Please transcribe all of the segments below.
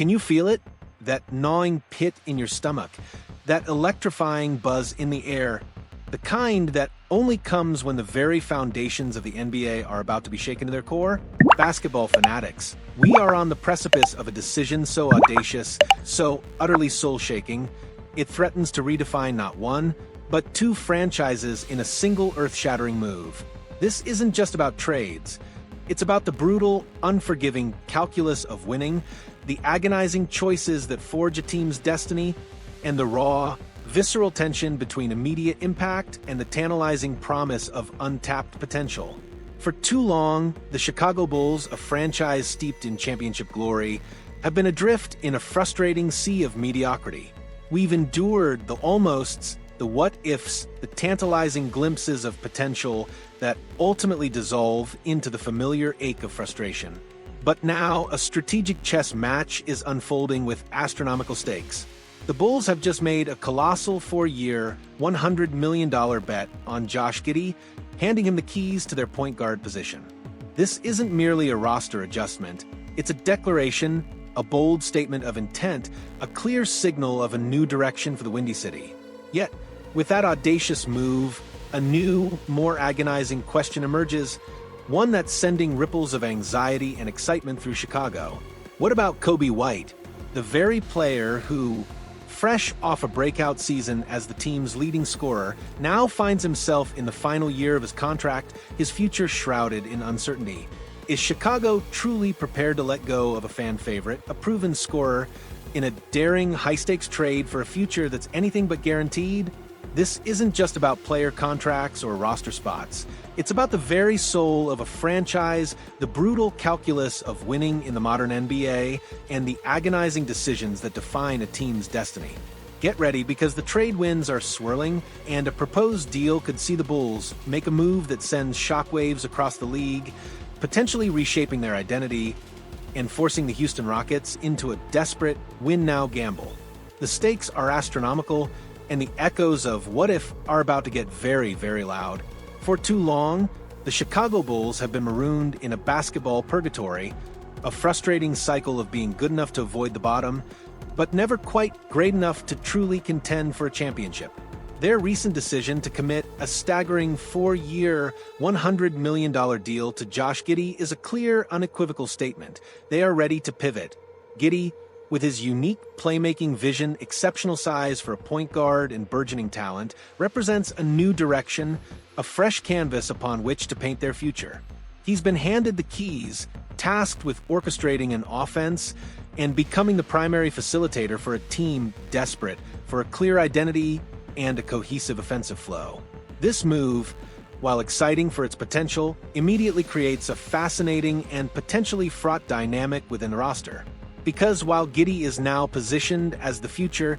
Can you feel it? That gnawing pit in your stomach, that electrifying buzz in the air, the kind that only comes when the very foundations of the NBA are about to be shaken to their core? Basketball fanatics, we are on the precipice of a decision so audacious, so utterly soul-shaking, it threatens to redefine not one, but two franchises in a single earth-shattering move. This isn't just about trades. It's about the brutal, unforgiving calculus of winning, the agonizing choices that forge a team's destiny, and the raw, visceral tension between immediate impact and the tantalizing promise of untapped potential. For too long, the Chicago Bulls, a franchise steeped in championship glory, have been adrift in a frustrating sea of mediocrity. We've endured the almosts, the what-ifs, the tantalizing glimpses of potential that ultimately dissolve into the familiar ache of frustration. But now, a strategic chess match is unfolding with astronomical stakes. The Bulls have just made a colossal four-year, $100 million bet on Josh Giddey, handing him the keys to their point guard position. This isn't merely a roster adjustment, it's a declaration, a bold statement of intent, a clear signal of a new direction for the Windy City. Yet, with that audacious move, a new, more agonizing question emerges, one that's sending ripples of anxiety and excitement through Chicago. What about Coby White, the very player who, fresh off a breakout season as the team's leading scorer, now finds himself in the final year of his contract, his future shrouded in uncertainty? Is Chicago truly prepared to let go of a fan favorite, a proven scorer, in a daring, high-stakes trade for a future that's anything but guaranteed? This isn't just about player contracts or roster spots. It's about the very soul of a franchise, the brutal calculus of winning in the modern NBA, and the agonizing decisions that define a team's destiny. Get ready, because the trade winds are swirling, and a proposed deal could see the Bulls make a move that sends shockwaves across the league, potentially reshaping their identity and forcing the Houston Rockets into a desperate win-now gamble. The stakes are astronomical, and the echoes of what if are about to get very, very loud. For too long, the Chicago Bulls have been marooned in a basketball purgatory, a frustrating cycle of being good enough to avoid the bottom, but never quite great enough to truly contend for a championship. Their recent decision to commit a staggering four-year, $100 million deal to Josh Giddey is a clear, unequivocal statement. They are ready to pivot. Giddey, with his unique playmaking vision, exceptional size for a point guard, and burgeoning talent, represents a new direction, a fresh canvas upon which to paint their future. He's been handed the keys, tasked with orchestrating an offense and becoming the primary facilitator for a team desperate for a clear identity and a cohesive offensive flow. This move, while exciting for its potential, immediately creates a fascinating and potentially fraught dynamic within the roster. Because while Giddey is now positioned as the future,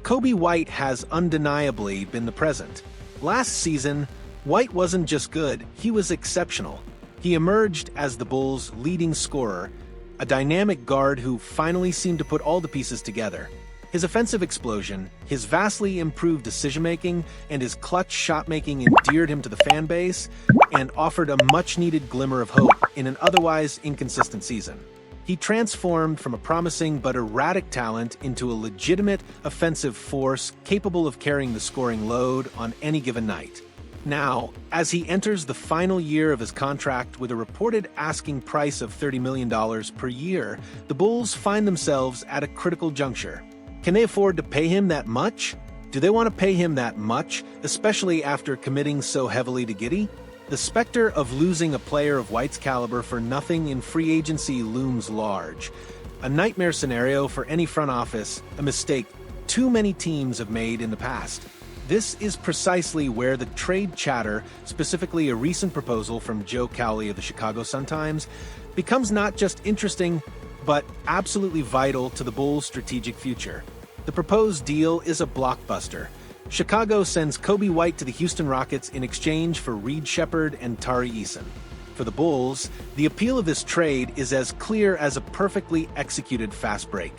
Coby White has undeniably been the present. Last season, White wasn't just good, he was exceptional. He emerged as the Bulls' leading scorer, a dynamic guard who finally seemed to put all the pieces together. His offensive explosion, his vastly improved decision-making, and his clutch shot-making endeared him to the fan base and offered a much-needed glimmer of hope in an otherwise inconsistent season. He transformed from a promising but erratic talent into a legitimate offensive force capable of carrying the scoring load on any given night. Now, as he enters the final year of his contract with a reported asking price of $30 million per year, the Bulls find themselves at a critical juncture. Can they afford to pay him that much? Do they want to pay him that much, especially after committing so heavily to Giddey? The specter of losing a player of White's caliber for nothing in free agency looms large. A nightmare scenario for any front office, a mistake too many teams have made in the past. This is precisely where the trade chatter, specifically a recent proposal from Joe Cowley of the Chicago Sun-Times, becomes not just interesting, but absolutely vital to the Bulls' strategic future. The proposed deal is a blockbuster. Chicago sends Coby White to the Houston Rockets in exchange for Sheppard and Tari Eason. For the Bulls, the appeal of this trade is as clear as a perfectly executed fast break.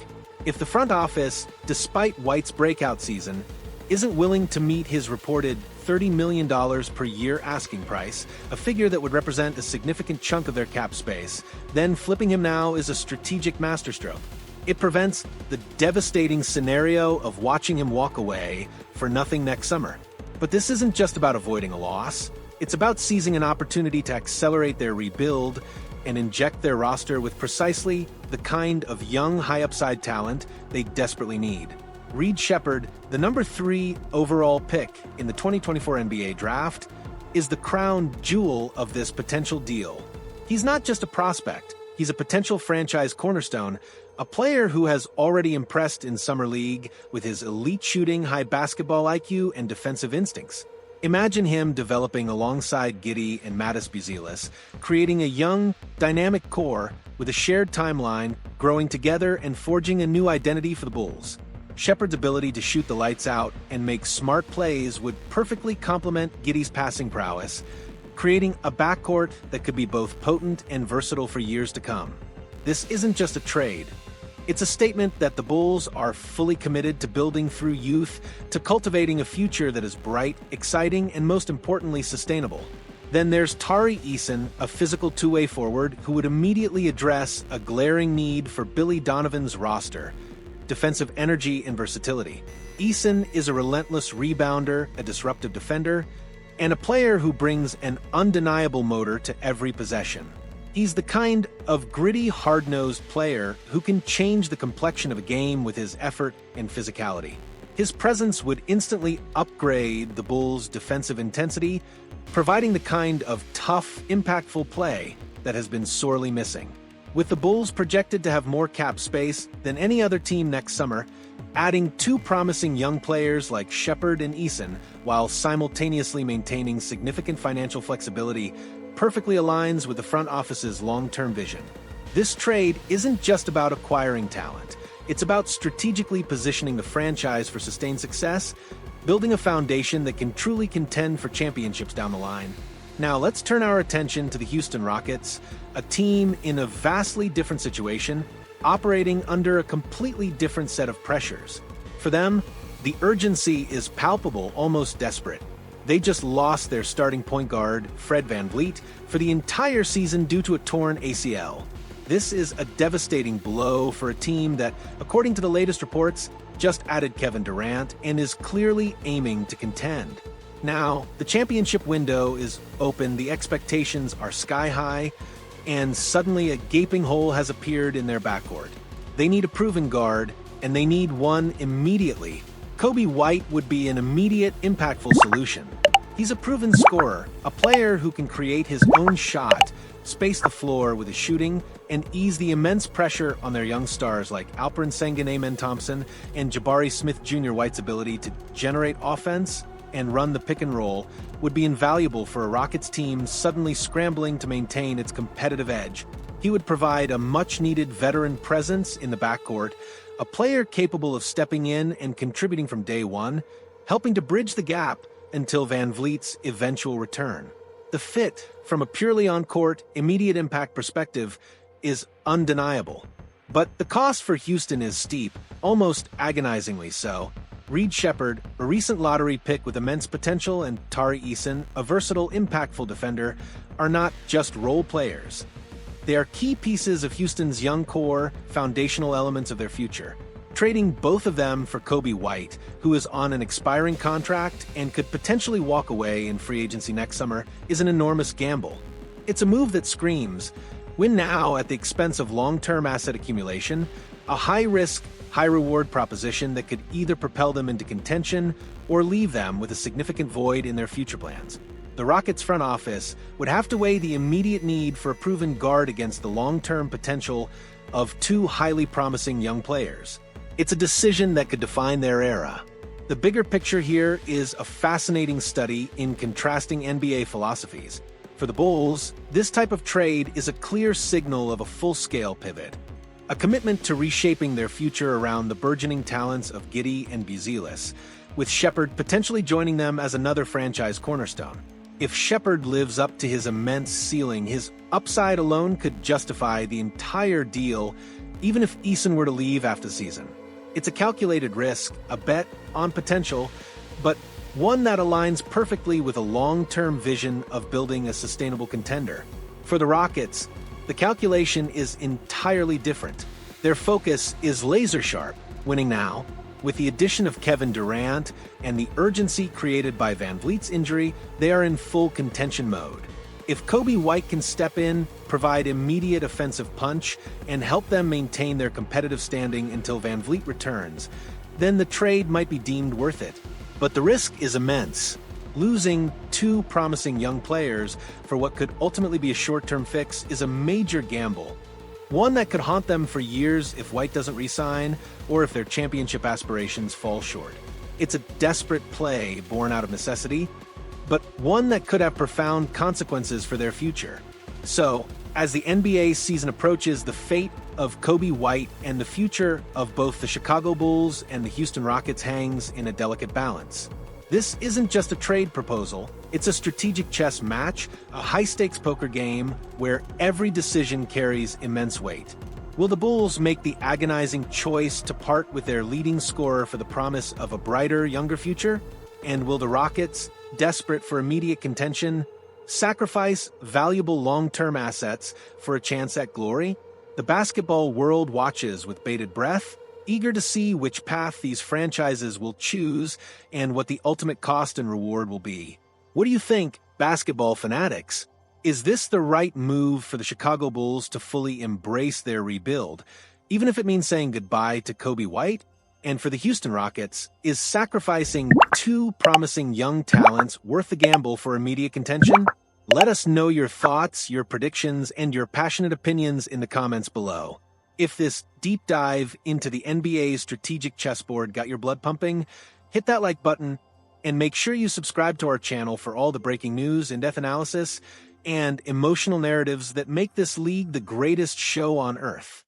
If the front office, despite White's breakout season, isn't willing to meet his reported $30 million per year asking price, a figure that would represent a significant chunk of their cap space, then flipping him now is a strategic masterstroke. It prevents the devastating scenario of watching him walk away for nothing next summer. But this isn't just about avoiding a loss. It's about seizing an opportunity to accelerate their rebuild and inject their roster with precisely the kind of young, high-upside talent they desperately need. Reed Sheppard, the number 3 overall pick in the 2024 NBA Draft, is the crown jewel of this potential deal. He's not just a prospect, he's a potential franchise cornerstone, a player who has already impressed in Summer League with his elite shooting, high basketball IQ, and defensive instincts. Imagine him developing alongside Giddey and Mattis Buzelis, creating a young, dynamic core with a shared timeline, growing together and forging a new identity for the Bulls. Sheppard's ability to shoot the lights out and make smart plays would perfectly complement Giddey's passing prowess, creating a backcourt that could be both potent and versatile for years to come. This isn't just a trade. It's a statement that the Bulls are fully committed to building through youth, to cultivating a future that is bright, exciting, and most importantly, sustainable. Then there's Tari Eason, a physical two-way forward who would immediately address a glaring need for Billy Donovan's roster: defensive energy and versatility. Eason is a relentless rebounder, a disruptive defender, and a player who brings an undeniable motor to every possession. He's the kind of gritty, hard-nosed player who can change the complexion of a game with his effort and physicality. His presence would instantly upgrade the Bulls' defensive intensity, providing the kind of tough, impactful play that has been sorely missing. With the Bulls projected to have more cap space than any other team next summer, adding 2 promising young players like Sheppard and Eason, while simultaneously maintaining significant financial flexibility, perfectly aligns with the front office's long-term vision. This trade isn't just about acquiring talent. It's about strategically positioning the franchise for sustained success, building a foundation that can truly contend for championships down the line. Now let's turn our attention to the Houston Rockets, a team in a vastly different situation, operating under a completely different set of pressures. For them, the urgency is palpable, almost desperate. They just lost their starting point guard, Fred VanVleet, for the entire season due to a torn ACL. This is a devastating blow for a team that, according to the latest reports, just added Kevin Durant and is clearly aiming to contend. Now, the championship window is open, the expectations are sky high, and suddenly a gaping hole has appeared in their backcourt. They need a proven guard, and they need one immediately. Coby White would be an immediate, impactful solution. He's a proven scorer, a player who can create his own shot, space the floor with his shooting, and ease the immense pressure on their young stars like Alperen Sengun Amen Thompson and Jabari Smith Jr. White's ability to generate offense and run the pick and roll would be invaluable for a Rockets team suddenly scrambling to maintain its competitive edge. He would provide a much-needed veteran presence in the backcourt, a player capable of stepping in and contributing from day one, helping to bridge the gap until VanVleet's eventual return. The fit, from a purely on-court, immediate impact perspective, is undeniable. But the cost for Houston is steep, almost agonizingly so. Reed Sheppard, a recent lottery pick with immense potential, and Tari Eason, a versatile, impactful defender, are not just role players. They are key pieces of Houston's young core, foundational elements of their future. Trading both of them for Coby White, who is on an expiring contract and could potentially walk away in free agency next summer, is an enormous gamble. It's a move that screams, win now at the expense of long-term asset accumulation, a high-risk, high-reward proposition that could either propel them into contention or leave them with a significant void in their future plans. The Rockets' front office would have to weigh the immediate need for a proven guard against the long-term potential of 2 highly promising young players. It's a decision that could define their era. The bigger picture here is a fascinating study in contrasting NBA philosophies. For the Bulls, this type of trade is a clear signal of a full-scale pivot, a commitment to reshaping their future around the burgeoning talents of Giddey and Buzelis, with Sheppard potentially joining them as another franchise cornerstone. If Sheppard lives up to his immense ceiling, his upside alone could justify the entire deal, even if Eason were to leave after the season. It's a calculated risk, a bet on potential, but one that aligns perfectly with a long-term vision of building a sustainable contender. For the Rockets, the calculation is entirely different. Their focus is laser sharp, winning now. With the addition of Kevin Durant and the urgency created by VanVleet's injury, they are in full contention mode. If Coby White can step in, provide immediate offensive punch, and help them maintain their competitive standing until VanVleet returns, then the trade might be deemed worth it. But the risk is immense. Losing two promising young players for what could ultimately be a short-term fix is a major gamble. One that could haunt them for years if White doesn't re-sign or if their championship aspirations fall short. It's a desperate play born out of necessity, but one that could have profound consequences for their future. So, as the NBA season approaches, the fate of Coby White and the future of both the Chicago Bulls and the Houston Rockets hangs in a delicate balance. This isn't just a trade proposal, it's a strategic chess match, a high-stakes poker game where every decision carries immense weight. Will the Bulls make the agonizing choice to part with their leading scorer for the promise of a brighter, younger future? And will the Rockets, desperate for immediate contention, sacrifice valuable long-term assets for a chance at glory? The basketball world watches with bated breath, eager to see which path these franchises will choose and what the ultimate cost and reward will be. What do you think, basketball fanatics? Is this the right move for the Chicago Bulls to fully embrace their rebuild, even if it means saying goodbye to Coby White? And for the Houston Rockets, is sacrificing two promising young talents worth the gamble for immediate contention? Let us know your thoughts, your predictions, and your passionate opinions in the comments below. If this deep dive into the NBA's strategic chessboard got your blood pumping, hit that like button and make sure you subscribe to our channel for all the breaking news, in-depth analysis, and emotional narratives that make this league the greatest show on earth.